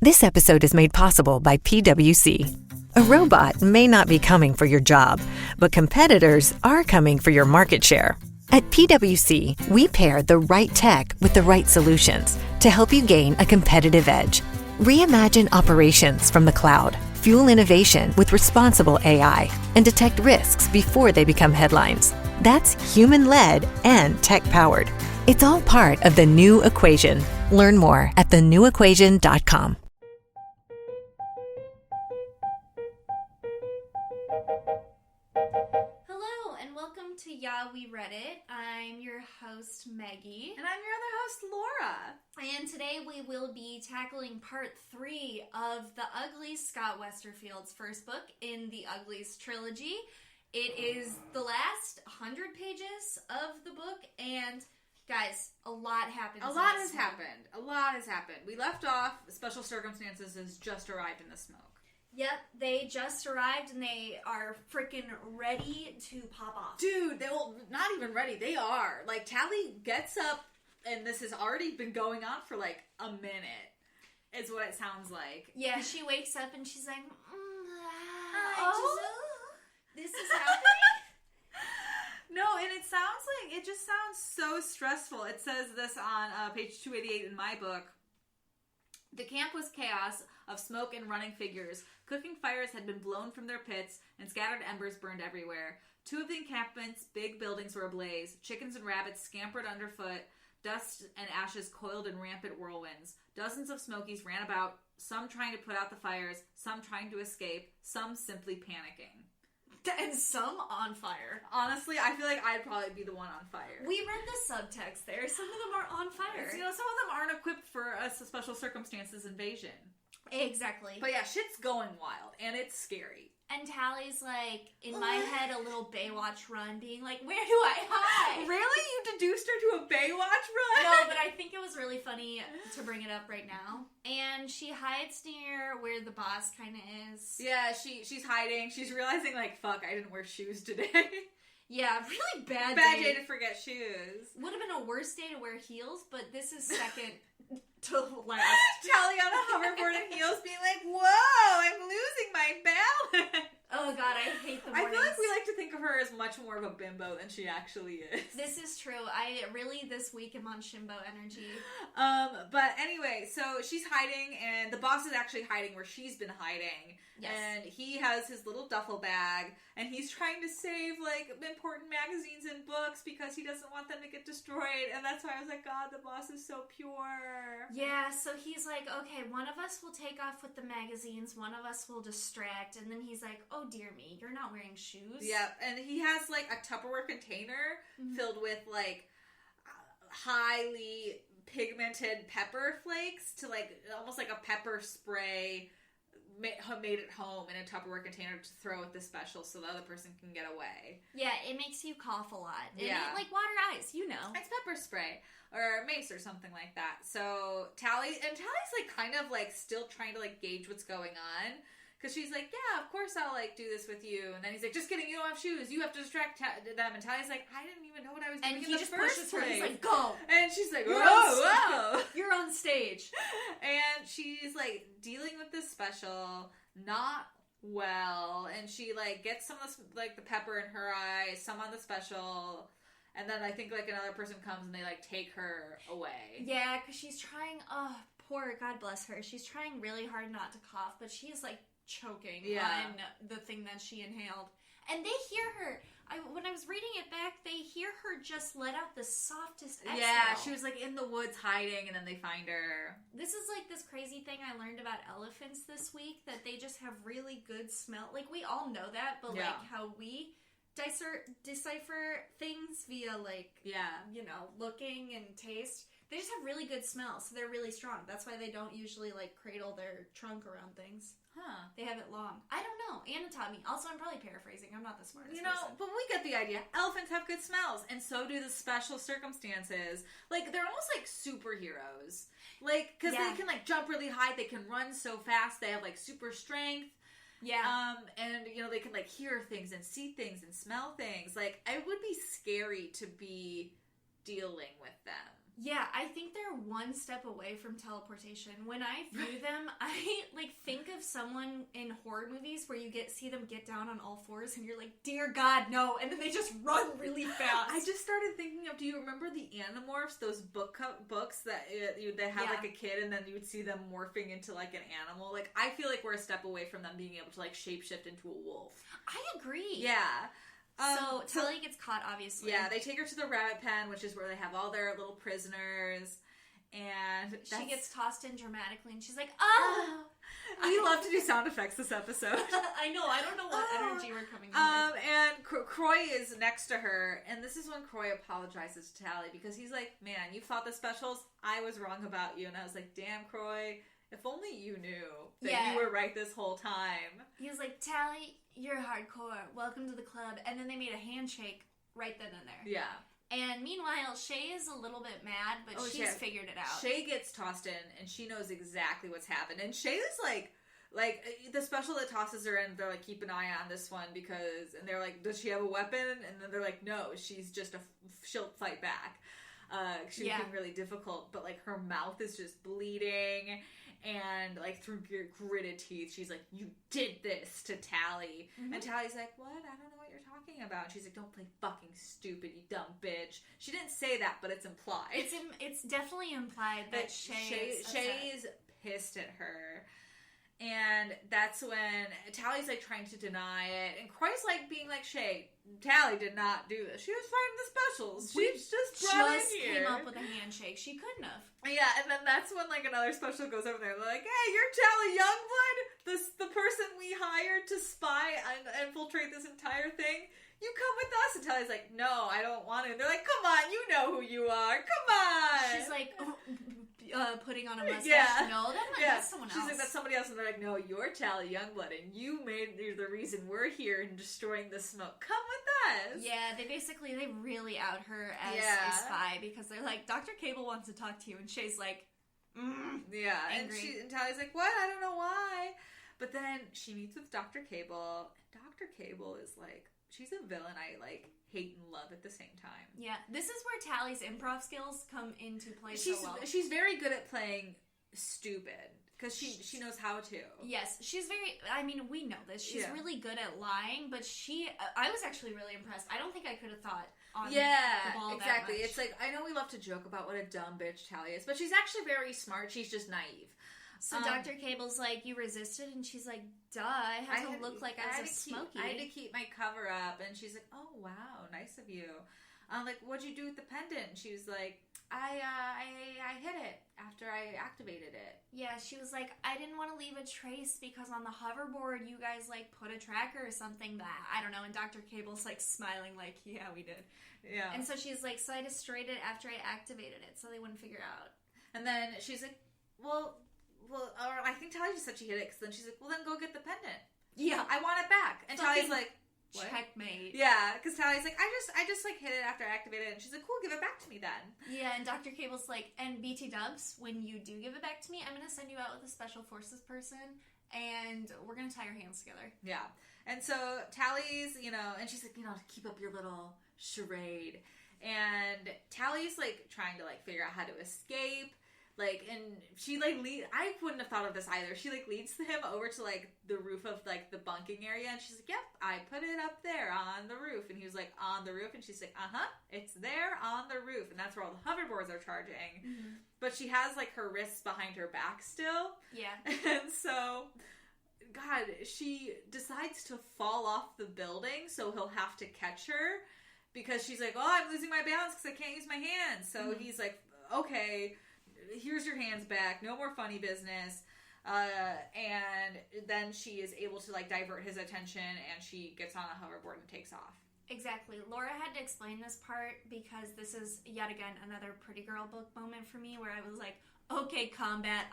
This episode is made possible by PwC. A robot may not be coming for your job, but competitors are coming for your market share. At PwC, we pair the right tech with the right solutions to help you gain a competitive edge. Reimagine operations from the cloud, fuel innovation with responsible AI, and detect risks before they become headlines. That's human-led and tech-powered. It's all part of The New Equation. Learn more at thenewequation.com. Hello, and welcome to Yeah, We Read It. I'm your host, Meggie. And I'm your other host, Laura. And today we will be tackling part 3 of the Uglies, Scott Westerfeld's first book in the Uglies trilogy. It is the last 100 pages of the book, and guys, a lot happens. A lot has happened. We left off, Special Circumstances has just arrived in the smoke. Yep, they just arrived and they are freaking ready to pop off. Dude, not even ready. They are. Like, Tally gets up, and this has already been going on for like a minute, is what it sounds like. Yeah, she wakes up and she's like, this is happening? No, and it just sounds so stressful. It says this on page 288 in my book. The camp was chaos of smoke and running figures. Cooking fires had been blown from their pits, and scattered embers burned everywhere. 2 of the encampment's big buildings were ablaze. Chickens and rabbits scampered underfoot. Dust and ashes coiled in rampant whirlwinds. Dozens of smokies ran about, some trying to put out the fires, some trying to escape, some simply panicking. And some on fire. Honestly, I feel like I'd probably be the one on fire. We read the subtext there. Some of them are on fire. You know, some of them aren't equipped for a Special Circumstances invasion. Exactly. But yeah, shit's going wild, and it's scary. And Tally's like, in my head, a little Baywatch run, being like, where do I hide? Really? You deduced her to a Baywatch run? No, but I think it was really funny to bring it up right now. And she hides near where the boss kind of is. Yeah, she's hiding. She's realizing, like, fuck, I didn't wear shoes today. Yeah, really bad day to forget shoes. Would have been a worse day to wear heels, but this is second to last. Tally on a hoverboard and heels being like, whoa, I'm losing my balance. Oh god, I hate the mornings. I feel like we like to think of her as much more of a bimbo than she actually is. This is true. I really, this week, am on Shimbo energy. But anyway, so she's hiding, and the boss is actually hiding where she's been hiding. Yes. And he has his little duffel bag, and he's trying to save, like, important magazines and books because he doesn't want them to get destroyed. And that's why I was like, God, the boss is so pure. Yeah, so he's like, okay, one of us will take off with the magazines, one of us will distract, and then he's like, oh dear me, you're not wearing shoes. Yeah, and he has, like, a Tupperware container filled with, like, highly pigmented pepper flakes to, like, almost like a pepper spray made at home in a Tupperware container to throw at the special so the other person can get away. Yeah, it makes you cough a lot. Yeah. Like water ice, you know. It's pepper spray. Or mace or something like that. So Tally's like kind of like still trying to like gauge what's going on. Because she's like, yeah, of course I'll like do this with you. And then he's like, just kidding, you don't have shoes. You have to distract them. And Tally's like, I didn't even know what I was doing in the first place. And he just pushes her. He's like, go. And she's like, whoa. You're on stage. And she's like dealing with this special, not well. And she like gets some of the, like the pepper in her eye, some on the special. And then I think like another person comes and they like take her away. Yeah, because she's trying, oh, poor, God bless her. She's trying really hard not to cough, but she's like choking on the thing that she inhaled. And they hear her. When I was reading it back, they hear her just let out the softest exhale. Yeah, she was like in the woods hiding, and then they find her. This is like this crazy thing I learned about elephants this week, that they just have really good smell. Like, we all know that, but like how we decipher things via like, you know, looking and taste. They just have really good smell, so they're really strong. That's why they don't usually like cradle their trunk around things. Huh. They have it long. I don't know. Anna taught me. Also, I'm probably paraphrasing. I'm not the smartest person. But we get the idea. Elephants have good smells, and so do the Special Circumstances. Like, they're almost like superheroes. Like, because they can like jump really high, they can run so fast, they have like super strength. Yeah. And, you know, they can, like, hear things and see things and smell things. Like, it would be scary to be dealing with them. Yeah, I think they're one step away from teleportation. When I view them, I think of someone in horror movies where you see them get down on all fours and you're like, dear God, no, and then they just run really fast. I just started thinking of, do you remember the Animorphs, those books that they had like a kid and then you would see them morphing into like an animal? Like, I feel like we're a step away from them being able to like shapeshift into a wolf. I agree. Yeah. So Tilly gets caught, obviously. Yeah, they take her to the rabbit pen, which is where they have all their little prisoners, and she gets tossed in dramatically, and she's like, "Oh!" We love to do sound effects this episode. I know. I don't know what energy we're coming from. And Croy is next to her, and this is when Croy apologizes to Tally because he's like, "Man, you fought the specials. I was wrong about you," and I was like, "Damn, Croy." If only you knew that you were right this whole time. He was like, Tally, you're hardcore. Welcome to the club. And then they made a handshake right then and there. Yeah. And meanwhile, Shay is a little bit mad, but she's figured it out. Shay gets tossed in, and she knows exactly what's happened. And Shay is like the special that tosses her in, they're like, keep an eye on this one because, and they're like, does she have a weapon? And then they're like, no, she's just she'll fight back. She's being really difficult, but like her mouth is just bleeding. And, like, through gritted teeth, she's like, you did this to Tally. Mm-hmm. And Tally's like, what? I don't know what you're talking about. And she's like, don't play fucking stupid, you dumb bitch. She didn't say that, but it's implied. It's definitely implied that Shay is pissed at her. And that's when Tally's, like, trying to deny it. And Croy's, like, being like, Shay, Tally did not do this. She was fighting the specials. She just came up with a handshake. She couldn't have. Yeah, and then that's when, like, another special goes over there. They're like, hey, you're Tally Youngblood? The person we hired to spy and infiltrate this entire thing? You come with us. And Tally's like, no, I don't want to. And they're like, come on, you know who you are. Come on. She's like... putting on a mustache. Yeah. No, that's someone else. She's like, that's somebody else. And they're like, no, you're Tally Youngblood, and you're the reason we're here and destroying the smoke. Come with us. Yeah, they really out her as a spy because they're like, Dr. Cable wants to talk to you, and Shay's like, yeah, angry. And Tally's like, what? I don't know why. But then she meets with Dr. Cable, and Dr. Cable is like, she's a villain I like hate and love at the same time. Yeah, this is where Tally's improv skills come into play so well. She's very good at playing stupid because she knows how to. Yes, she's very. I mean, we know this. She's really good at lying, but I was actually really impressed. I don't think I could have thought on the ball exactly. That much. It's like, I know we love to joke about what a dumb bitch Tally is, but she's actually very smart. She's just naive. So Dr. Cable's like, you resisted? And she's like, duh, I had to look like I was a Smokey. I had to keep my cover up. And she's like, oh, wow, nice of you. I'm like, what'd you do with the pendant? And she was like, I hid it after I activated it. Yeah, she was like, I didn't want to leave a trace because on the hoverboard you guys, like, put a tracker or something that, I don't know. And Dr. Cable's, like, smiling like, yeah, we did. Yeah. And so she's like, so I destroyed it after I activated it so they wouldn't figure out. And then she's like, well, or I think Tally just said she hid it, because then she's like, well, then go get the pendant. Yeah. I want it back. And Tally's like, what? Checkmate. Yeah, because Tally's like, I just like hid it after I activated it. And she's like, cool, give it back to me then. Yeah, and Dr. Cable's like, and BT Dubs, when you do give it back to me, I'm going to send you out with a special forces person, and we're going to tie your hands together. Yeah. And so Tally's, and she's like, keep up your little charade. And Tally's, like, trying to, like, figure out how to escape. Like, and she, like, I wouldn't have thought of this either. She, like, leads him over to, like, the roof of, like, the bunking area. And she's like, yep, I put it up there on the roof. And he was like, on the roof? And she's like, uh-huh, it's there on the roof. And that's where all the hoverboards are charging. Mm-hmm. But she has, like, her wrists behind her back still. Yeah. And so, God, she decides to fall off the building, so he'll have to catch her. Because she's like, oh, I'm losing my balance because I can't use my hands. So he's like, okay, here's your hands back. No more funny business. And then she is able to, like, divert his attention, and she gets on a hoverboard and takes off. Exactly. Laura had to explain this part because this is, yet again, another Pretty Girl book moment for me where I was like, okay, combat.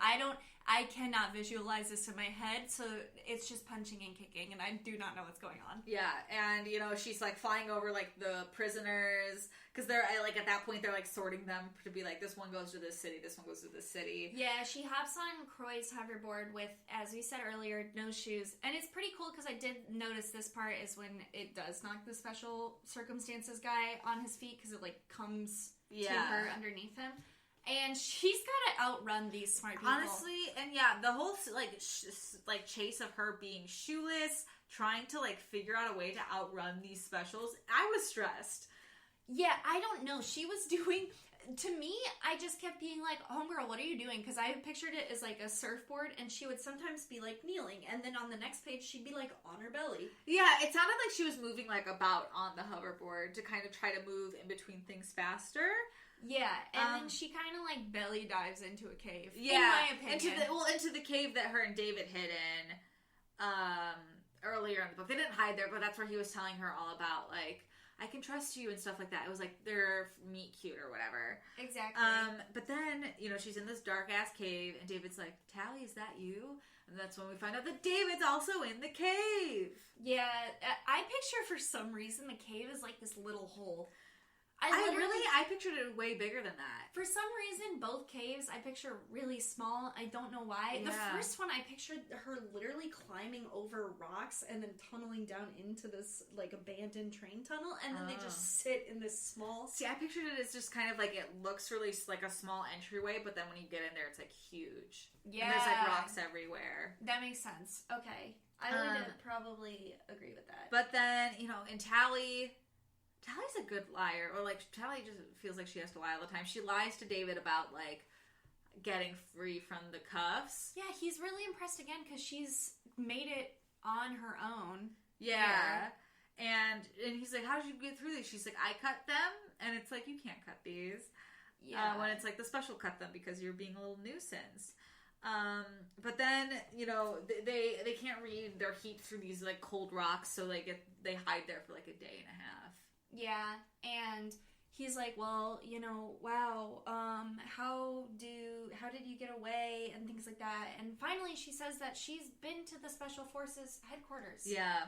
I cannot visualize this in my head, so it's just punching and kicking, and I do not know what's going on. Yeah, and, she's, like, flying over, like, the prisoners, because they're, like, at that point, they're, like, sorting them to be like, this one goes to this city, this one goes to this city. Yeah, she hops on Croy's hoverboard with, as we said earlier, no shoes, and it's pretty cool, because I did notice this part is when it does knock the special circumstances guy on his feet, because it, like, comes to her underneath him. And she's got to outrun these smart people. Honestly, and yeah, the whole, like chase of her being shoeless, trying to, like, figure out a way to outrun these specials, I was stressed. Yeah, I don't know. She was doing... To me, I just kept being like, homegirl, what are you doing? Because I pictured it as, like, a surfboard, and she would sometimes be, like, kneeling. And then on the next page, she'd be, like, on her belly. Yeah, it sounded like she was moving, like, about on the hoverboard to kind of try to move in between things faster. Yeah, and then she kind of, like, belly dives into a cave, yeah, in my opinion. Into the cave that her and David hid in earlier in the book. They didn't hide there, but that's where he was telling her all about, like, I can trust you and stuff like that. It was like they're meet cute or whatever. Exactly. But then, you know, she's in this dark-ass cave, and David's like, Tally, is that you? And that's when we find out that David's also in the cave. Yeah, I picture for some reason the cave is like this little hole. I pictured it way bigger than that. For some reason, both caves I picture really small. I don't know why. Yeah. The first one, I pictured her literally climbing over rocks and then tunneling down into this, like, abandoned train tunnel, and then they just sit in this small... See, I pictured it as just kind of like, it looks really like a small entryway, but then when you get in there, it's, like, huge. Yeah. And there's, like, rocks everywhere. That makes sense. Okay. I would probably agree with that. But then, you know, in Tally's a good liar, or, like, Tally just feels like she has to lie all the time. She lies to David about, like, getting free from the cuffs. Yeah, he's really impressed again because she's made it on her own. Yeah. And he's like, how did you get through these? She's like, I cut them, and it's like, you can't cut these. Yeah. When it's like, the special cut them because you're being a little nuisance. But then, you know, they can't read their heat through these, like, cold rocks, so they hide there for, like, a day and a half. Yeah, and he's like, well, you know, wow, how did you get away, and things like that. And finally she says that she's been to the Special Forces headquarters. Yeah.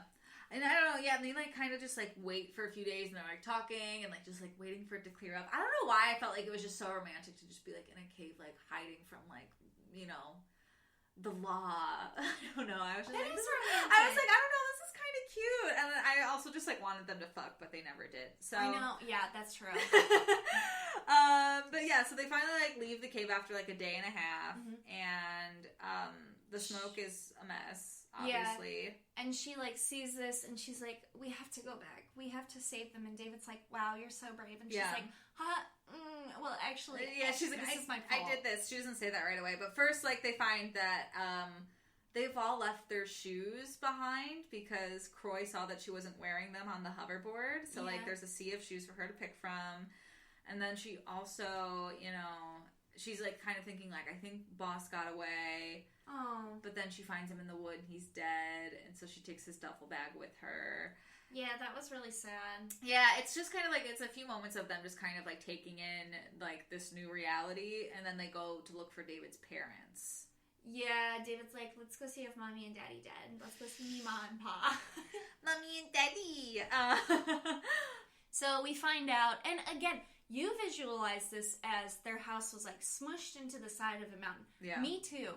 And I don't know, yeah, and they, like, kind of just, like, wait for a few days, and they're, like, talking, and, like, just, like, waiting for it to clear up. I don't know why I felt like it was just so romantic to just be, like, in a cave, like, hiding from, like, you know, the law. I don't know. I was just like, I don't know, this is kind of cute. And then I also just, like, wanted them to fuck, but they never did. So I know. Yeah, that's true. But yeah, so they finally, like, leave the cave after, like, a day and a half, and the smoke is a mess, obviously. Yeah. And she, like, sees this, and she's like, we have to go back. We have to save them. And David's like, wow, you're so brave. And she's like, well, actually, yeah, she's like, this is my fault. I did this. She doesn't say that right away. But first, like, they find that they've all left their shoes behind because Croy saw that she wasn't wearing them on the hoverboard. So, like, there's a sea of shoes for her to pick from. And then she also, you know, she's, like, kind of thinking, like, I think Boss got away. Oh. But then she finds him in the wood and he's dead. And so she takes his duffel bag with her. Yeah, that was really sad. Yeah, it's just kind of like, it's a few moments of them just kind of, like, taking in, like, this new reality. And then they go to look for David's parents. Yeah, David's like, let's go see if Mommy and Daddy dead. Let's go see Ma and Pa. Mommy and Daddy! So we find out, and again, you visualize this as their house was, like, smushed into the side of a mountain. Yeah. Me too.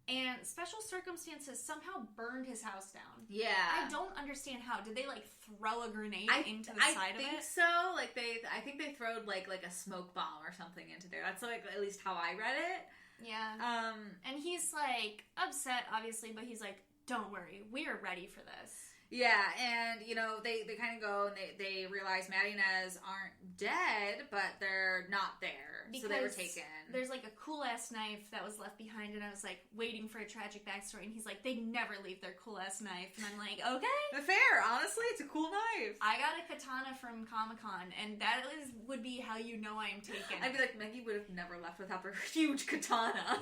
And special circumstances somehow burned his house down. Yeah. I don't understand how. Did they, like, throw a grenade into the side of it? I think so. Like, I think they throwed, like a smoke bomb or something into there. That's, like, at least how I read it. Yeah. And he's, like, upset, obviously, but he's like, don't worry. We're ready for this. Yeah, and, you know, they kind of go and they realize Maddie and Ez aren't dead, but they're not there. Because so they were taken. There's, like, a cool-ass knife that was left behind, and I was, like, waiting for a tragic backstory, and he's like, they never leave their cool-ass knife. And I'm like, okay. But fair. Honestly, it's a cool knife. I got a katana from Comic-Con, and that would be how you know I am taken. I'd be like, Meggie would have never left without her huge katana.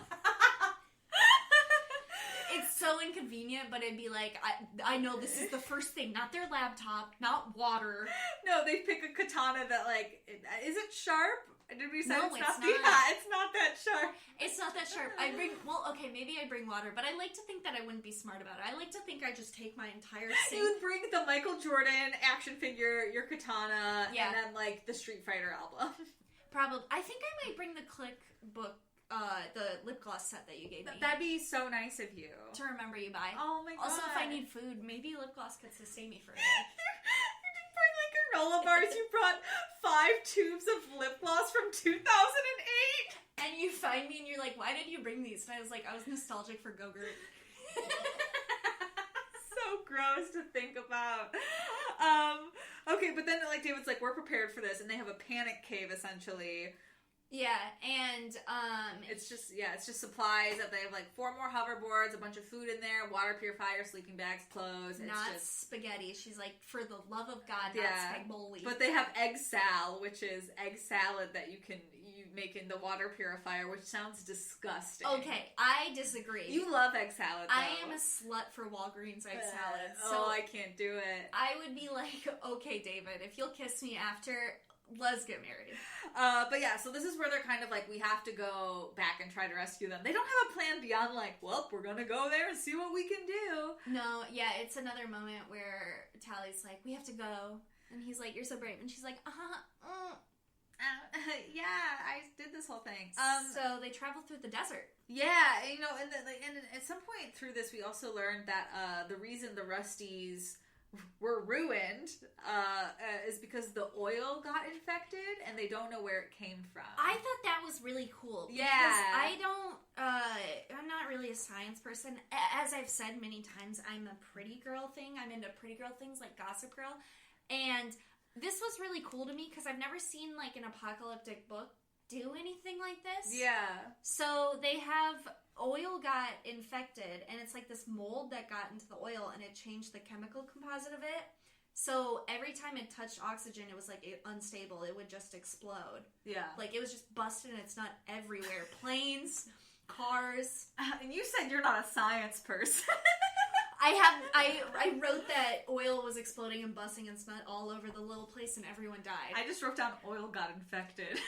It's so inconvenient, but it'd be like, I know this is the first thing, not their laptop, not water. No, they pick a katana that, like, is it sharp? Did we say no, it's not? Yeah, it's not that sharp. It's not that sharp. Maybe I bring water, but I like to think that I wouldn't be smart about it. I like to think I just take my entire sink. You would bring the Michael Jordan action figure, your katana, and then, like, the Street Fighter album. Probably. I think I might bring the Click book. The lip gloss set that you gave me. That'd be so nice of you. To remember you by. Oh my god. Also, if I need food, maybe lip gloss could sustain me for a day. You didn't bring, like, granola bars. You brought 5 tubes of lip gloss from 2008. And you find me and you're like, why did you bring these? And I was like, I was nostalgic for Go-Gurt. So gross to think about. Okay, but then like David's like, we're prepared for this, and they have a panic cave essentially. Yeah, and it's just supplies. That they have like 4 more hoverboards, a bunch of food in there, water purifier, sleeping bags, clothes. Not spaghetti. She's like, for the love of God, not spaghetti. But they have egg sal, which is egg salad that you make in the water purifier, which sounds disgusting. Okay, I disagree. You love egg salad, though. I am a slut for Walgreens egg salad. So I can't do it. I would be like, okay, David, if you'll kiss me after, let's get married. But yeah, so this is where they're kind of like, we have to go back and try to rescue them. They don't have a plan beyond like, well, we're gonna go there and see what we can do. No, yeah, it's another moment where Tally's like, we have to go. And he's like, you're so brave. And she's like, yeah, I did this whole thing. So they travel through the desert. Yeah, and at some point through this, we also learned that the reason the Rusties were ruined is because the oil got infected, and they don't know where it came from. I thought that was really cool. Yeah, I'm not really a science person. As I've said many times, I'm a pretty girl thing. I'm into pretty girl things like Gossip Girl, and this was really cool to me because I've never seen like an apocalyptic book do anything like this. Yeah. So they have oil got infected, and it's like this mold that got into the oil, and it changed the chemical composite of it. So every time it touched oxygen, it was like unstable. It would just explode. Yeah. Like it was just busted, and it's not everywhere. Planes, cars. And you said you're not a science person. I wrote that oil was exploding and busting and snot all over the little place, and everyone died. I just wrote down oil got infected.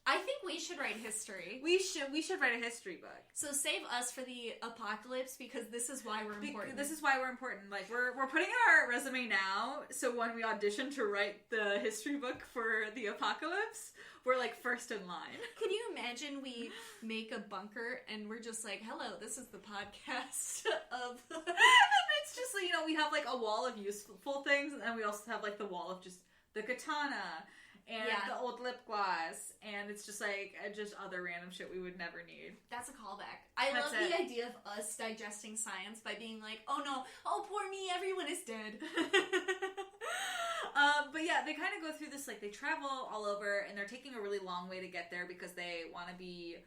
I think we should write history. We should write a history book. So save us for the apocalypse, because this is why we're important. This is why we're important. Like we're putting in our resume now, so when we audition to write the history book for the apocalypse, we're like first in line. Can you imagine we make a bunker and we're just like, hello, this is the podcast of... It's just like, we have like a wall of useful things, and we also have like the wall of just the katana and the old lip gloss, and it's just like just other random shit we would never need. That's a callback. I love the idea of us digesting science by being like, oh no, oh poor me, everyone is dead. But yeah, they kind of go through this, like they travel all over, and they're taking a really long way to get there because they want to be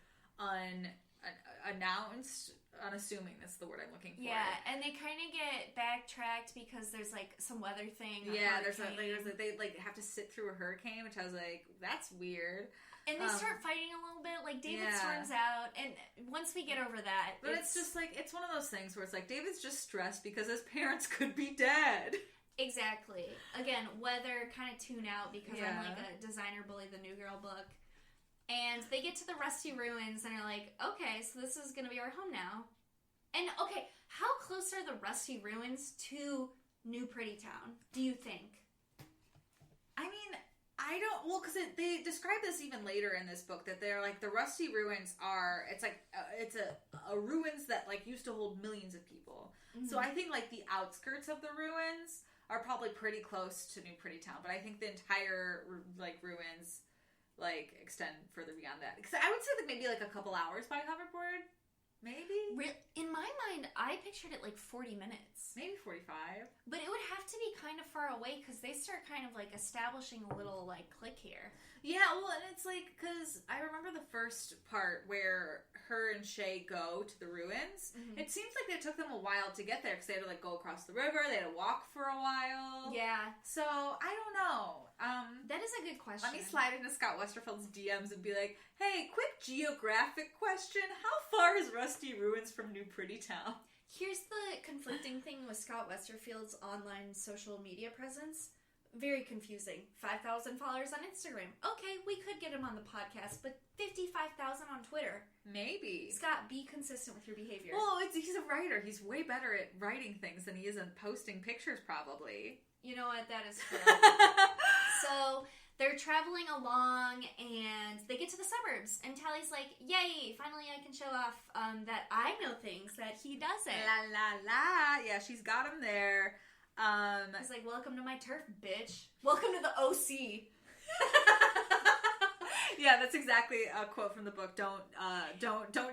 unassuming, that's the word I'm looking for. Yeah, and they kind of get backtracked because there's like some weather thing. Yeah, they like have to sit through a hurricane, which I was like, that's weird. And they start fighting a little bit. Like David storms out, and once we get over that, but it's just like, it's one of those things where it's like David's just stressed because his parents could be dead. Exactly. Again, weather kind of tune out because I'm like a designer bully, the New Girl book. And they get to the rusty ruins and are like, okay, so this is going to be our home now. And, okay, how close are the rusty ruins to New Pretty Town, do you think? I mean, I don't... Well, because they describe this even later in this book, that they're like, the rusty ruins are... It's like, it's a ruins that, like, used to hold millions of people. Mm-hmm. So I think, like, the outskirts of the ruins are probably pretty cause to New Pretty Town. But I think the entire, like, ruins... like, extend further beyond that. Because I would say, like, maybe, like, a couple hours by hoverboard. Maybe? In my mind, I pictured it, like, 40 minutes. Maybe 45. But it would have to be kind of far away, because they start kind of, like, establishing a little, like, click here. Yeah, well, and it's, like, because I remember the first part where her and Shay go to the ruins. Mm-hmm. It seems like it took them a while to get there, because they had to, like, go across the river, they had to walk for a while. Yeah. So, I don't know. That is a good question. Let me slide into Scott Westerfeld's DMs and be like, hey, quick geographic question. How far is Rusty Ruins from New Pretty Town? Here's the conflicting thing with Scott Westerfeld's online social media presence. Very confusing. 5,000 followers on Instagram. Okay, we could get him on the podcast, but 55,000 on Twitter. Maybe. Scott, be consistent with your behavior. Well, he's a writer. He's way better at writing things than he is at posting pictures, probably. You know what? That is true. So they're traveling along, and they get to the suburbs, and Tally's like, yay, finally I can show off that I know things that he doesn't. La, la, la. Yeah, she's got him there. He's like, welcome to my turf, bitch. Welcome to the OC. Yeah, that's exactly a quote from the book. Don't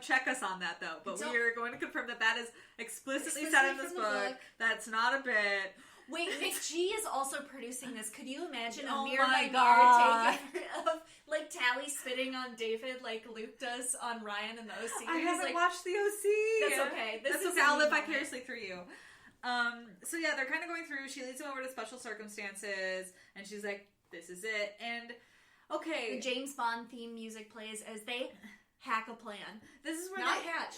check us on that though. But we are going to confirm that is explicitly said in this book. That's not a bit. Wait, Meggie is also producing this. Could you imagine a Oh mirror by my mirror take of like Tally spitting on David like Luke does on Ryan in the OC? I haven't watched the OC. That's okay. That's okay. I'll live vicariously through you. So yeah, they're kind of going through. She leads him over to special circumstances, and she's like, "This is it." And okay, the James Bond theme music plays as they hack a plan. This is where not they hack.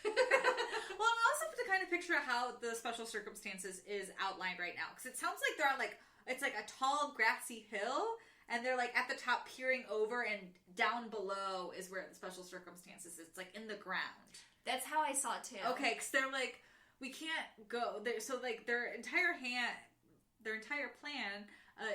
Well, I also have to kind of picture how the special circumstances is outlined right now, because it sounds like they're on it's like a tall grassy hill, and they're like at the top peering over, and down below is where the special circumstances is. It's like in the ground. That's how I saw it too. Okay, because they're like, we can't go there. So like their entire plan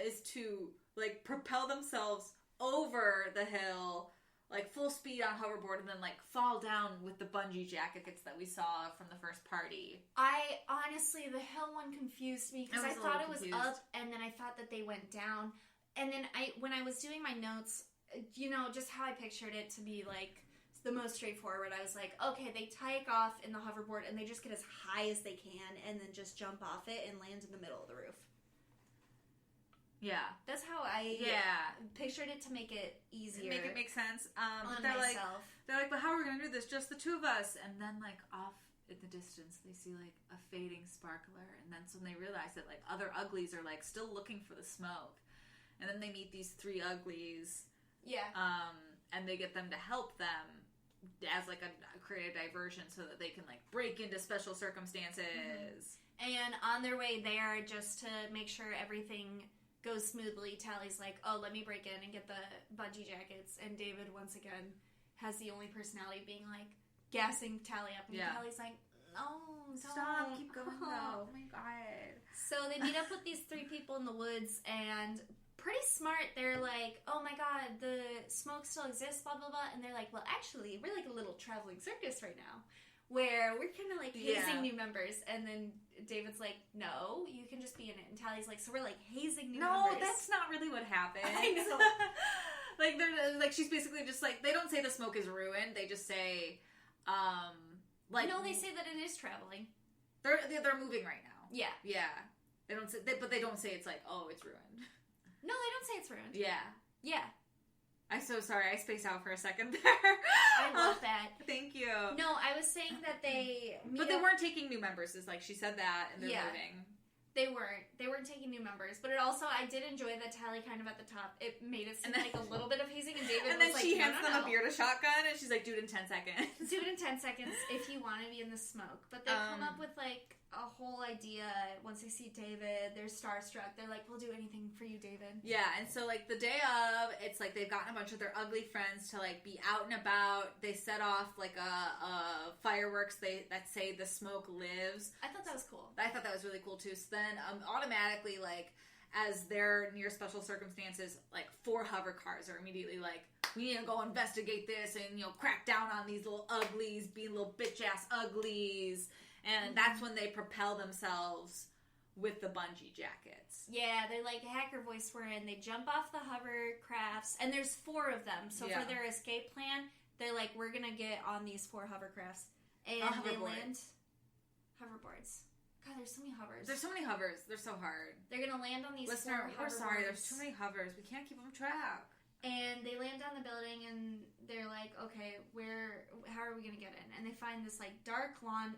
is to like propel themselves over the hill, like full speed on hoverboard, and then like fall down with the bungee jackets that we saw from the first party. I honestly, the hill one confused me because I thought it was up, and then I thought that they went down, and then when I was doing my notes, you know, just how I pictured it to be like the most straightforward. I was like, okay, they take off in the hoverboard and they just get as high as they can and then just jump off it and land in the middle of the roof. Yeah. That's how I pictured it to make it easier. Make it make sense. On they're myself. Like, but how are we going to do this? Just the two of us. And then like off in the distance, they see like a fading sparkler. And then so they realize that like other uglies are like still looking for the smoke. And then they meet these three uglies. Yeah. And they get them to help them as like a create a diversion so that they can like break into special circumstances. And on their way there, just to make sure everything goes smoothly, Tally's like, oh, let me break in and get the bungee jackets. And David, once again, has the only personality being like gassing Tally up. And Tally's like, no, stop, keep going though. Oh my god. So they meet up with these three people in the woods, and pretty smart, they're like, oh my god, the smoke still exists, blah blah blah. And they're like, well, actually, we're like a little traveling circus right now, where we're kind of like hazing new members. And then David's like, no, you can just be in it. And Tally's like, so we're like hazing new members. No, that's not really what happened. I know. Like they're like, she's basically just like, they don't say the smoke is ruined, they just say like, no, they say that it is traveling. They're moving right now. Yeah. They don't say, but they don't say it's like, oh, it's ruined. No, they don't say it's ruined. Yeah. I'm so sorry. I spaced out for a second there. I love that. Thank you. No, I was saying that they... But they weren't taking new members. It's like she said that, and they're moving. They weren't taking new members. But it also, I did enjoy that Tally kind of at the top, it made it seem like a little bit of hazing, and David and then was she like, hands them a beer to shotgun, and she's like, do it in 10 seconds. Do it in 10 seconds if you want to be in the smoke. But they come up with like a whole idea. Once they see David, they're starstruck. They're like, we'll do anything for you, David. Yeah, and so like the day of, it's like they've gotten a bunch of their ugly friends to like be out and about. They set off like a fireworks that say the smoke lives. I thought that was cool. I thought that was really cool too. So then automatically, like, as they're near special circumstances, like 4 hover cars are immediately like, we need to go investigate this and, you know, crack down on these little uglies, being little bitch ass uglies. And that's when they propel themselves with the bungee jackets. Yeah, they're like hacker voice we're in. They jump off the hovercrafts, and there's 4 of them. So for their escape plan, they're like, we're gonna get on these 4 hovercrafts, and they land hoverboards. God, there's so many hovers. There's so many hovers. They're so hard. They're gonna land on these 4 hoverboards. We're sorry. There's too many hovers. We can't keep them track. And they land on the building, and they're like, okay, how are we going to get in? And they find this, like, dark, long,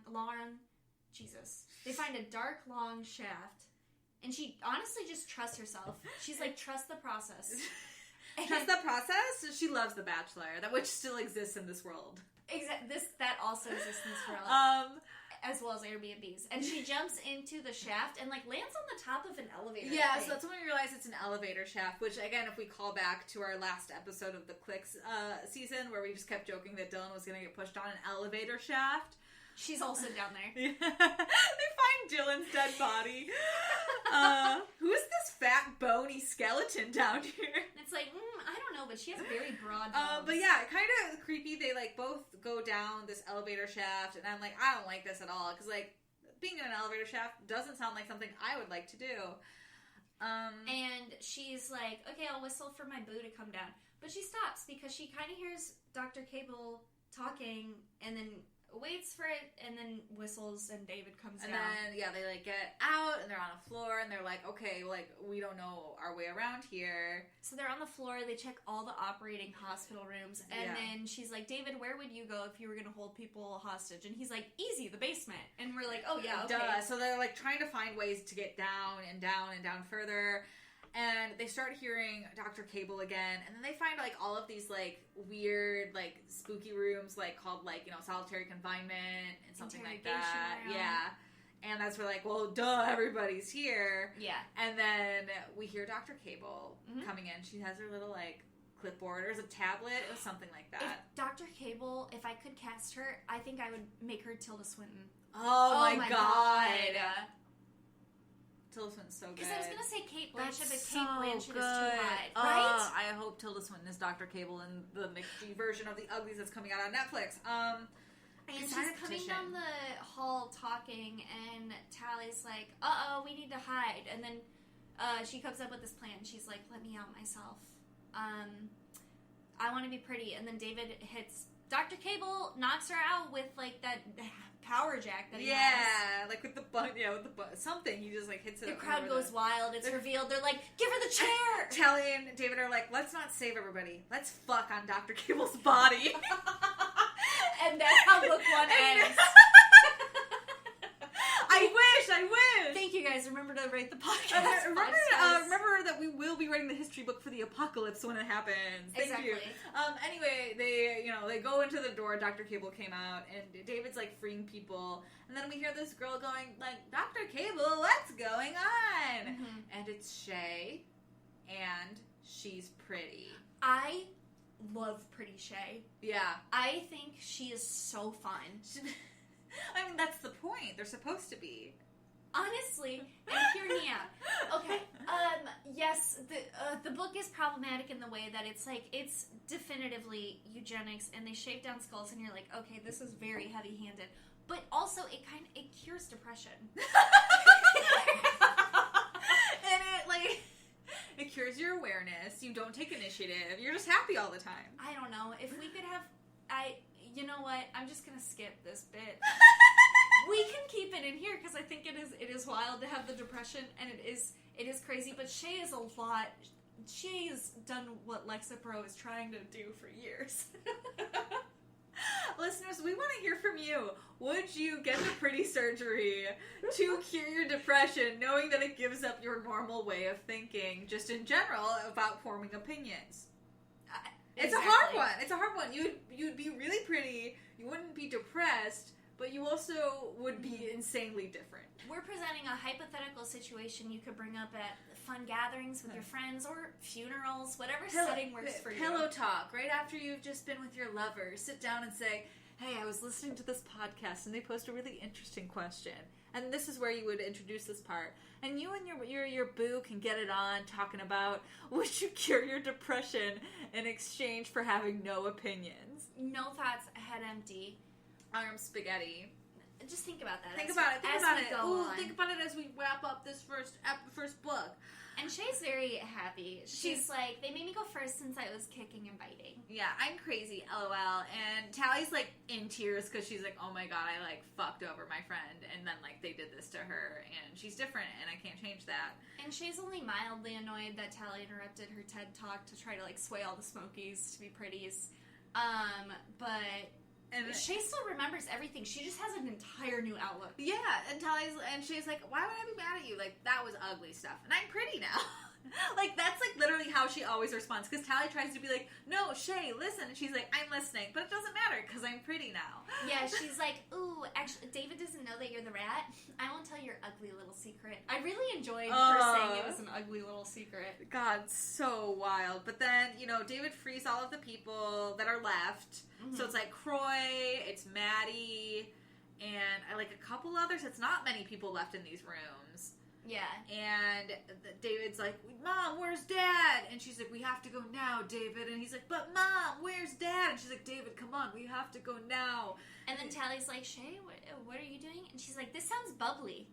They find a dark, long shaft, and she honestly just trusts herself. She's like, trust the process. Trust the process? She loves The Bachelor, which still exists in this world. That also exists in this world. As well as Airbnbs. And she jumps into the shaft and like lands on the top of an elevator. Yeah, so that's when we realize it's an elevator shaft, which again, if we call back to our last episode of the Clicks season, where we just kept joking that Dylan was going to get pushed on an elevator shaft. She's also down there. They find Dylan's dead body. Who is this fat, bony skeleton down here? It's like, I don't know, but she has very broad bones. But yeah, kind of creepy. They like both go down this elevator shaft, and I'm like, I don't like this at all, because like being in an elevator shaft doesn't sound like something I would like to do. And she's like, okay, I'll whistle for my boo to come down. But she stops because she kind of hears Dr. Cable talking and then waits for it and then whistles and David comes down. And then, they, like, get out and they're on a floor and they're like, okay, like, we don't know our way around here. So they're on the floor, they check all the operating hospital rooms, and then she's like, David, where would you go if you were going to hold people hostage? And he's like, easy, the basement. And we're like, oh yeah, okay. Duh. So they're, like, trying to find ways to get down and down and down further. And they start hearing Dr. Cable again, and then they find, like, all of these, like, weird, like, spooky rooms, like, called, like, solitary confinement and something like that. Room. Yeah. And that's where, like, well, duh, everybody's here. Yeah. And then we hear Dr. Cable coming in. She has her little, like, clipboard. There's a tablet. It was something like that. If Dr. Cable, if I could cast her, I think I would make her Tilda Swinton. Oh my god. Tilda Swinton's so good. Because I was going to say Kate Blanchett, but so Kate Blanchett good. is too hot. Right? I hope Tilda Swinton is Dr. Cable in the Meggie version of the Uglies that's coming out on Netflix. And she's coming down the hall talking, and Tally's like, uh-oh, we need to hide. And then she comes up with this plan. She's like, let me out myself. I want to be pretty. And then David hits Dr. Cable, knocks her out with, like, that power jack that he has. Yeah, like with the something. He just, like, hits it. The crowd goes wild. It's revealed. They're like, give her the chair! Tally and David are like, let's not save everybody. Let's fuck on Dr. Cable's body. And that's how book one ends. I wish! Thank you guys. Remember to rate the podcast. Remember that we will be writing the history book for the apocalypse when it happens. Thank you. Anyway, they go into the door. Dr. Cable came out, and David's, like, freeing people. And then we hear this girl going, like, Dr. Cable, what's going on? Mm-hmm. And it's Shay, and she's pretty. I love Pretty Shay. Yeah. I think she is so fun. I mean, that's the point. They're supposed to be. Honestly, and hear me out. Okay, yes, the book is problematic in the way that it's like, it's definitively eugenics, and they shave down skulls, and you're like, okay, this is very heavy-handed. But also, it cures depression. And it cures your awareness. You don't take initiative. You're just happy all the time. I don't know. If we could have... You know what? I'm just gonna skip this bit. We can keep it in here because I think it is wild to have the depression, and it is crazy. But Shay is a lot. Shay's done what Lexapro is trying to do for years. Listeners, we want to hear from you. Would you get the pretty surgery to cure your depression, knowing that it gives up your normal way of thinking, just in general, about forming opinions? It's a hard one. It's a hard one. You'd be really pretty. You wouldn't be depressed, but you also would be insanely different. We're presenting a hypothetical situation you could bring up at fun gatherings with your friends or funerals, whatever setting works for you. Pillow talk, right after you've just been with your lover. Sit down and say, hey, I was listening to this podcast and they posed a really interesting question. And this is where you would introduce this part. And you and your boo can get it on talking about, would you cure your depression in exchange for having no opinions? No thoughts, head empty. Arms spaghetti. Just think about that. Think about it. Think about it as we wrap up this first book. And Shay's very happy. She's like, they made me go first since I was kicking and biting. Yeah, I'm crazy, LOL. And Tally's, like, in tears because she's like, oh my god, I, like, fucked over my friend. And then, like, they did this to her. And she's different, and I can't change that. And Shay's only mildly annoyed that Tally interrupted her TED Talk to try to, like, sway all the Smokies to be pretties. But... And Shay still remembers everything. She just has an entire new outlook. Yeah, and Shay's like, why would I be mad at you? Like, that was ugly stuff. And I'm pretty now. Like, that's, like, literally how she always responds. Because Tally tries to be like, no, Shay, listen. And she's like, I'm listening. But it doesn't matter, because I'm pretty now. Yeah, she's like, ooh, actually, David doesn't know that you're the rat. I won't tell your ugly little secret. I really enjoyed her saying it was an ugly little secret. God, so wild. But then, David frees all of the people that are left. Mm-hmm. So it's like Croy, it's Maddie, and like a couple others. It's not many people left in these rooms. Yeah. And David's like, Mom, where's Dad? And she's like, we have to go now, David. And he's like, but Mom, where's Dad? And she's like, David, come on, we have to go now. And then Tally's like, Shay, what are you doing? And she's like, this sounds bubbly.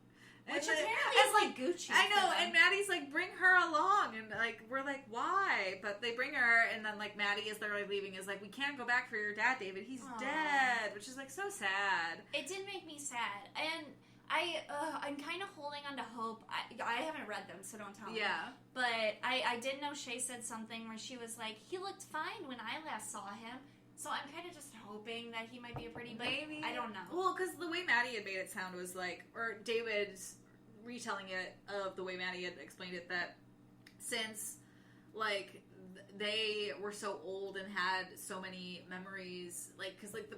Which apparently is like Gucci. I know, and Maddie's like, bring her along, and like we're like, why? But they bring her, and then like Maddie, as they're like leaving, is like, we can't go back for your dad, David. He's dead, which is like so sad. It did make me sad, and I'm kind of holding on to hope. I haven't read them, so don't tell me. Yeah. But I did know Shay said something where she was like, he looked fine when I last saw him. So I'm kind of just hoping that he might be a pretty, but maybe. I don't know. Well, because the way Maddie had made it sound was like, or David's retelling it of the way Maddie had explained it, that since, like, they were so old and had so many memories, like, because, like,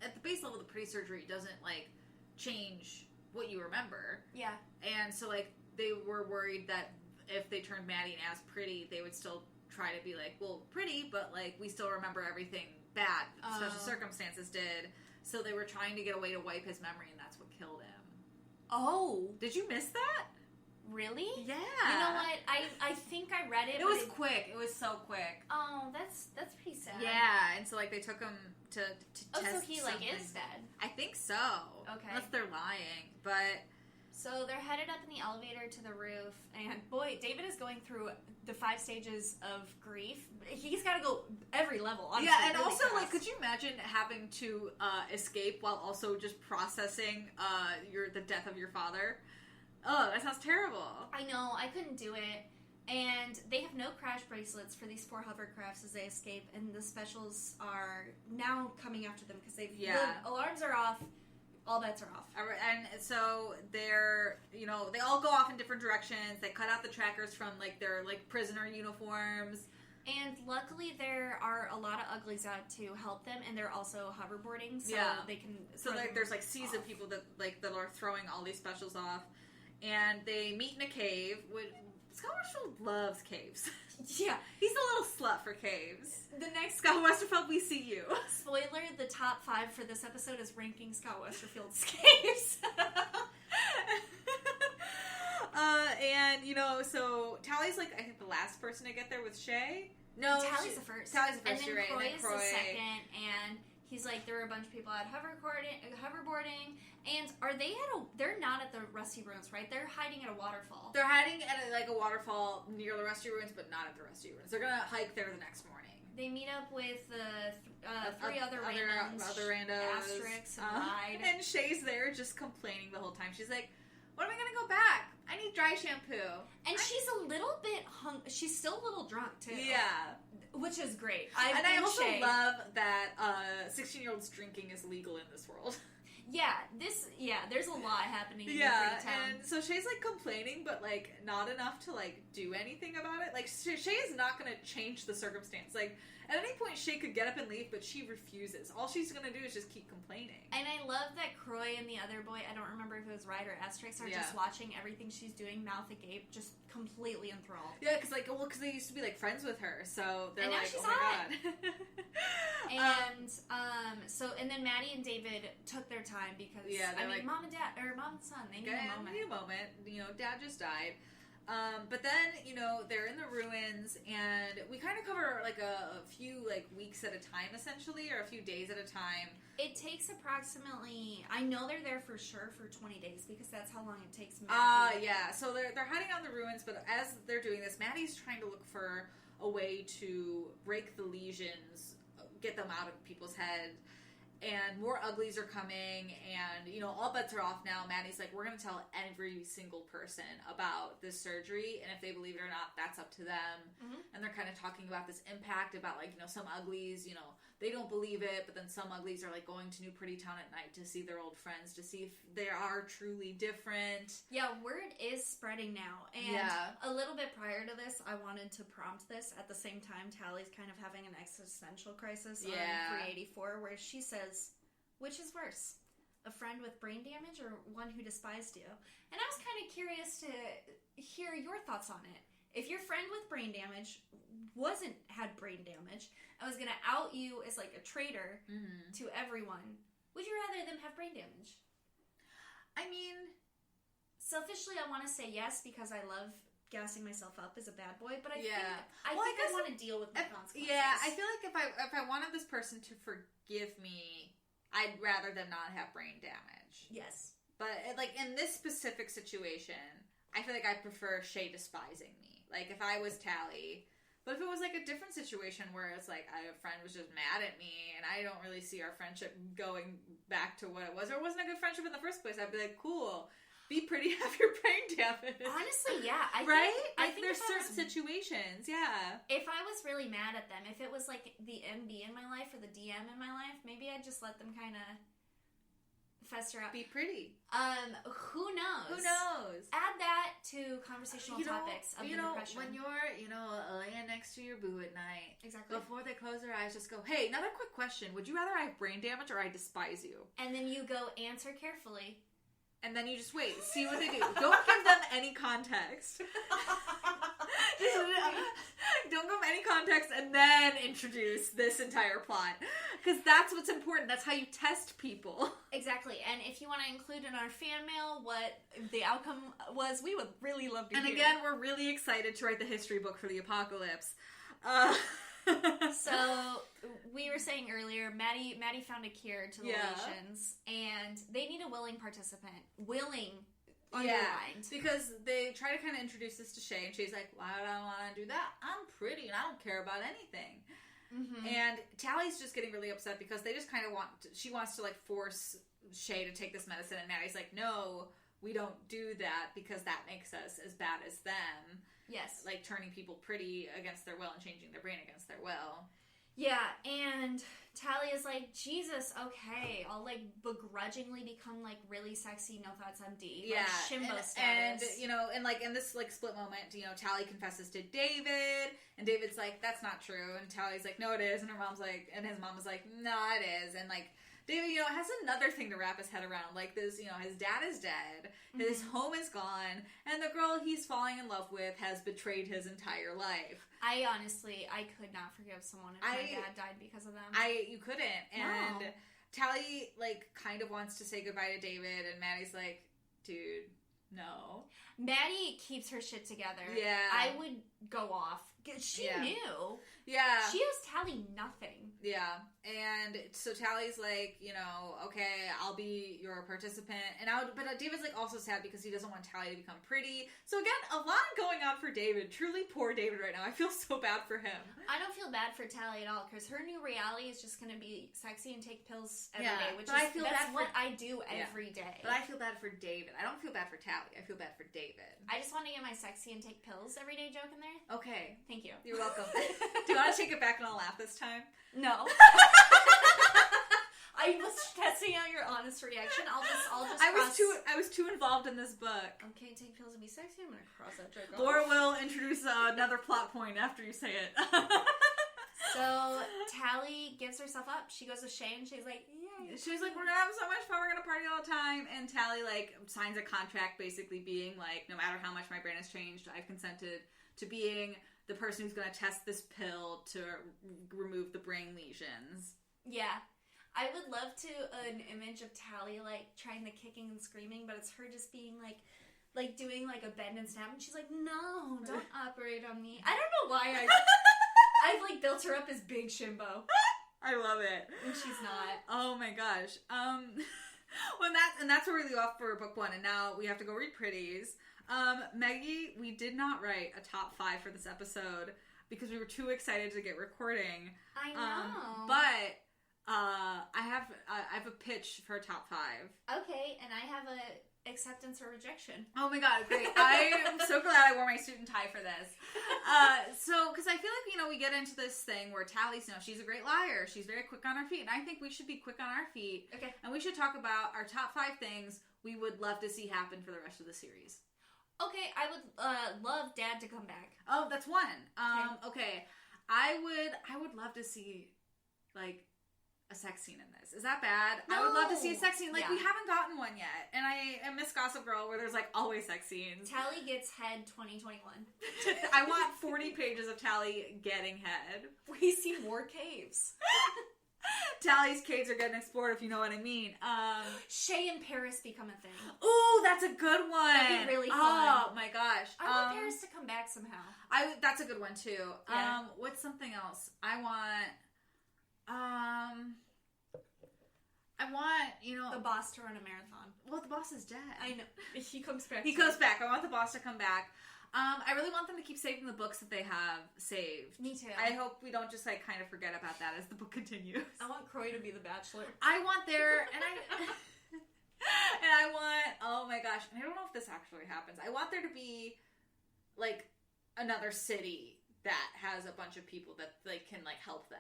at the base level, the pre-surgery doesn't, like, change what you remember. Yeah. And so, like, they were worried that if they turned Maddie and as pretty, they would still try to be like, well, pretty, but like we still remember everything bad that special circumstances did. So they were trying to get a way to wipe his memory, and that's what killed him. Oh, did you miss that? Really? Yeah. You know what? I think I read it. It was quick. It was so quick. Oh, that's pretty sad. Yeah, and so like they took him to test. So he like something. is dead. I think so. Okay. Unless they're lying, but. So they're headed up in the elevator to the roof, and boy, David is going through the 5 stages of grief. He's got to go every level. Honestly, yeah, and really also, fast. like, could you imagine having to escape while also just processing the death of your father? Oh, that sounds terrible. I know, I couldn't do it. And they have no crash bracelets for these 4 hovercrafts as they escape, and the specials are now coming after them because the alarms are off. All bets are off. And so they're, they all go off in different directions. They cut out the trackers from, like, their, like, prisoner uniforms. And luckily there are a lot of uglies out to help them, and they're also hoverboarding, so they can... So there's, like, seas of people that are throwing all these specials off. And they meet in a cave. Scott Westerfeld loves caves. Yeah. He's a little slut for caves. The next... Scott Westerfeld, we see you. Spoiler, the top 5 for this episode is ranking Scott Westerfeld's caves. And, so Tally's, like, I think the last person to get there with Shay. No, Tally's the first. Tally's the first, and then you're right. Croy And then is the second, and he's like, there were a bunch of people out hoverboarding, and they're not at the Rusty Ruins, right? They're hiding at a waterfall. They're hiding at a waterfall near the Rusty Ruins, but not at the Rusty Ruins. They're gonna hike there the next morning. They meet up with 3 other randoms, Asterix, and Ride. And Shay's there just complaining the whole time. She's like, when am I gonna go back? I need dry shampoo. And she's a little bit she's still a little drunk, too. Yeah. Which is great. I also love that 16-year-olds drinking is legal in this world. Yeah, there's a lot happening in Free Town. And so Shay's, like, complaining, but, like, not enough to, like, do anything about it. Like, Shay is not gonna change the circumstance. Like, at any point, Shay could get up and leave, but she refuses. All she's gonna do is just keep complaining. And I love that Croy and the other boy, I don't remember if it was Ride or Asterix, are just watching everything she's doing, mouth agape, just completely enthralled. Yeah, because they used to be, like, friends with her, so they're and like, now she's oh my hot. God. And then Maddie and David took their time because, mom and dad, or mom and son, they need a moment. Dad just died. But then, they're in the ruins, and we kind of cover, like, a few, like, weeks at a time, essentially, or a few days at a time. It takes approximately, I know they're there for sure for 20 days, because that's how long it takes Maddie. Yeah, so they're hiding out in the ruins, but as they're doing this, Maddie's trying to look for a way to break the lesions, get them out of people's heads. And more uglies are coming, and, all bets are off now. Maddie's like, we're going to tell every single person about this surgery, and if they believe it or not, that's up to them. Mm-hmm. And they're kind of talking about this impact about, like, some uglies, they don't believe it, but then some uglies are, like, going to New Pretty Town at night to see their old friends, to see if they are truly different. Yeah, word is spreading now. And a little bit prior to this, I wanted to prompt this. At the same time, Tally's kind of having an existential crisis on 384, where she says, which is worse? A friend with brain damage or one who despised you? And I was kind of curious to hear your thoughts on it. If your friend with brain damage had brain damage and was going to out you as, like, a traitor to everyone, would you rather them have brain damage? I mean, selfishly, I want to say yes, because I love gassing myself up as a bad boy, but I think I want to deal with the consequences. Yeah, I feel like if I wanted this person to forgive me, I'd rather them not have brain damage. Yes. But, like, in this specific situation, I feel like I prefer Shay despising me. Like, if I was Tally... But if it was, like, a different situation where it's, like, a friend was just mad at me and I don't really see our friendship going back to what it was, or it wasn't a good friendship in the first place, I'd be like, cool, be pretty, have your brain damaged. Honestly, yeah. I think there's certain situations, yeah. If I was really mad at them, if it was, like, the MB in my life or the DM in my life, maybe I'd just let them kind of fester up. Be pretty. Who knows? Who knows? Add that to conversational topics of the depression. When you're, laying next to your boo at night, exactly. Before they close their eyes, just go, hey, another quick question. Would you rather I have brain damage or I despise you? And then you go, answer carefully. And then you just wait, see what they do. Don't give them any context. Don't give them any context and then introduce this entire plot. Because that's what's important. That's how you test people. Exactly. And if you want to include in our fan mail what the outcome was, we would really love to hear. And again, we're really excited to write the history book for the apocalypse. So, we were saying earlier, Maddie found a cure to the lesions, and they need a willing participant. Willing, underlined. Because they try to kind of introduce this to Shay, and Shay's like, why would I want to do that? I'm pretty, and I don't care about anything. Mm-hmm. And Tally's just getting really upset because they just kind of she wants to, like, force Shay to take this medicine, and Maddie's like, no, we don't do that because that makes us as bad as them. Yes. Like, turning people pretty against their will and changing their brain against their will. Yeah, and Tally is like, Jesus, okay, I'll, like, begrudgingly become, like, really sexy, no thoughts MD. Yeah. Like, Shimbo status. And, like, in this, like, split moment, Tally confesses to David, and David's like, that's not true, and Tally's like, no, it is, and his mom was like, no, it is, and, like, David, has another thing to wrap his head around. Like, this, his dad is dead, his home is gone, and the girl he's falling in love with has betrayed his entire life. I could not forgive someone if my dad died because of them. You couldn't. And Tally, like, kind of wants to say goodbye to David, and Maddie's like, dude, no. Maddie keeps her shit together. Yeah. I would go off. She knew. Yeah. She owes Tally nothing. Yeah. And so Tally's like, okay, I'll be your participant. But David's, like, also sad because he doesn't want Tally to become pretty. So again, a lot going on for David. Truly poor David right now. I feel so bad for him. I don't feel bad for Tally at all because her new reality is just going to be sexy and take pills every day, which that's what I do every day. But I feel bad for David. I don't feel bad for Tally. I feel bad for David. I just want to get my sexy and take pills every day joke in there. Okay. Thank you. You're welcome. Do you want to take it back and I'll laugh this time? No. I was testing out your honest reaction. I'll just I was too involved in this book. Okay, take pills and be sexy. I'm gonna cross that joke off. Laura will introduce another plot point after you say it. So Tally gives herself up. She goes with Shay and she's like, yay. She's like, we're gonna have so much fun, we're gonna party all the time. And Tally, like, signs a contract basically being like, no matter how much my brain has changed, I've consented to being the person who's gonna test this pill to remove the brain lesions. Yeah. I would love an image of Tally, like, trying the kicking and screaming, but it's her just being, like doing, like, a bend and snap, and she's like, no, don't operate on me. I don't know why I've, like, built her up as Big Shimbo. I love it. And she's not. Oh, my gosh. That's where we leave off for book one, and now we have to go read Pretties. Meggie, we did not write a top 5 for this episode, because we were too excited to get recording. I know. But... I have a pitch for a top 5. Okay, and I have a acceptance or rejection. Oh my god, great. I am so glad I wore my suit and tie for this. Because I feel like, we get into this thing where Tally's, she's a great liar. She's very quick on her feet. And I think we should be quick on our feet. Okay. And we should talk about our top 5 things we would love to see happen for the rest of the series. Okay, I would love Dad to come back. Oh, that's one. Okay. I would love to see, like, a sex scene in this. Is that bad? No. I would love to see a sex scene. Like, we haven't gotten one yet. And I miss Gossip Girl where there's, like, always sex scenes. Tally gets head 2021. I want 40 pages of Tally getting head. We see more caves. Tally's caves are getting explored, if you know what I mean. Shay and Paris become a thing. Ooh, that's a good one. That'd be really fun. Oh, my gosh. I want Paris to come back somehow. That's a good one, too. Yeah. What's something else? I I want, the boss to run a marathon. Well, the boss is dead. I know. He comes back. He comes back. I want the boss to come back. I really want them to keep saving the books that they have saved. Me too. I hope we don't just kind of forget about that as the book continues. I want Croy to be the Bachelor. I want their and I want, oh my gosh, I don't know if this actually happens. I want there to be another city that has a bunch of people that can help them.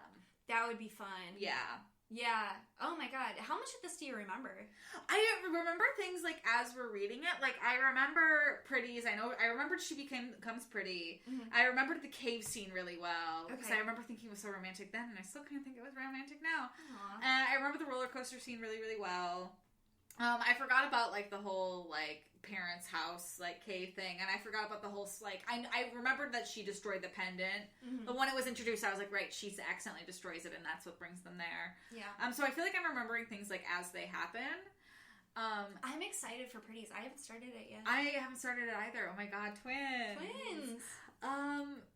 That would be fun. Yeah. Yeah. Oh my god. How much of this do you remember? I remember things as we're reading it. I remember Pretty's. I remembered she becomes pretty. Mm-hmm. I remembered the cave scene really well. Because I remember thinking it was so romantic then, and I still kind of think it was romantic now. And I remember the roller coaster scene really, really well. I forgot about the whole parents' house cave thing, and I forgot about the whole I remembered that she destroyed the pendant, but when it was introduced I was right, she accidentally destroys it and that's what brings them there. So I feel I'm remembering things as they happen. I'm excited for Pretties. I haven't started it yet. I haven't started it either. Oh my god, twins.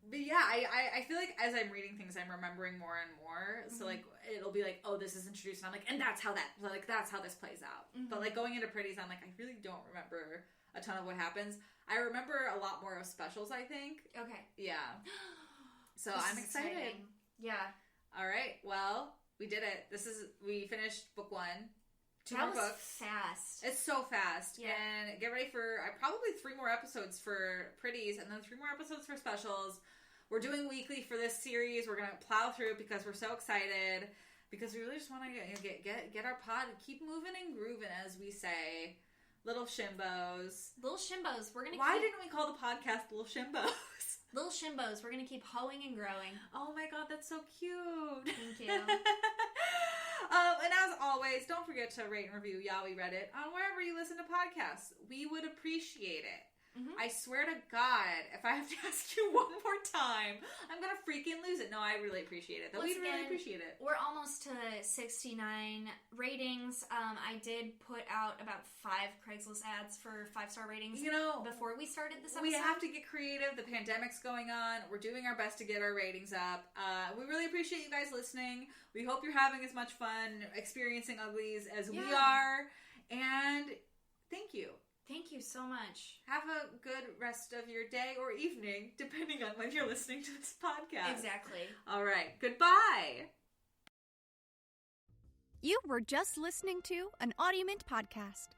But yeah, I feel as I'm reading things, I'm remembering more and more. So it'll be oh, this is introduced, and I'm and that's how that's how this plays out. But going into Pretties, I'm I really don't remember a ton of what happens. I remember a lot more of specials, I think. Okay. Yeah. So I'm excited. Exciting. Yeah. All right. Well, we did it. We finished book 1. 2 that more was books. Fast. It's so fast. Yeah. And get ready for probably 3 more episodes for Pretties and then 3 more episodes for specials. We're doing weekly for this series. We're going to plow through it because we're so excited. Because we really just want to get our pod, keep moving and grooving, as we say. Little Shimbos. Little Shimbos. Why didn't we call the podcast Little Shimbos? Little Shimbos. We're going to keep hoeing and growing. Oh my god, that's so cute. Thank you. And as always, don't forget to rate and review Yeah, We Read It on wherever you listen to podcasts. We would appreciate it. I swear to God, if I have to ask you one more time, I'm going to freaking lose it. No, I really appreciate it. We'd really appreciate it. We're almost to 69 ratings. I did put out about 5 Craigslist ads for 5-star ratings before we started this episode. We have to get creative. The pandemic's going on. We're doing our best to get our ratings up. We really appreciate you guys listening. We hope you're having as much fun experiencing Uglies as we are. And thank you. Thank you so much. Have a good rest of your day or evening, depending on when you're listening to this podcast. Exactly. All right. Goodbye. You were just listening to an Audiomint podcast.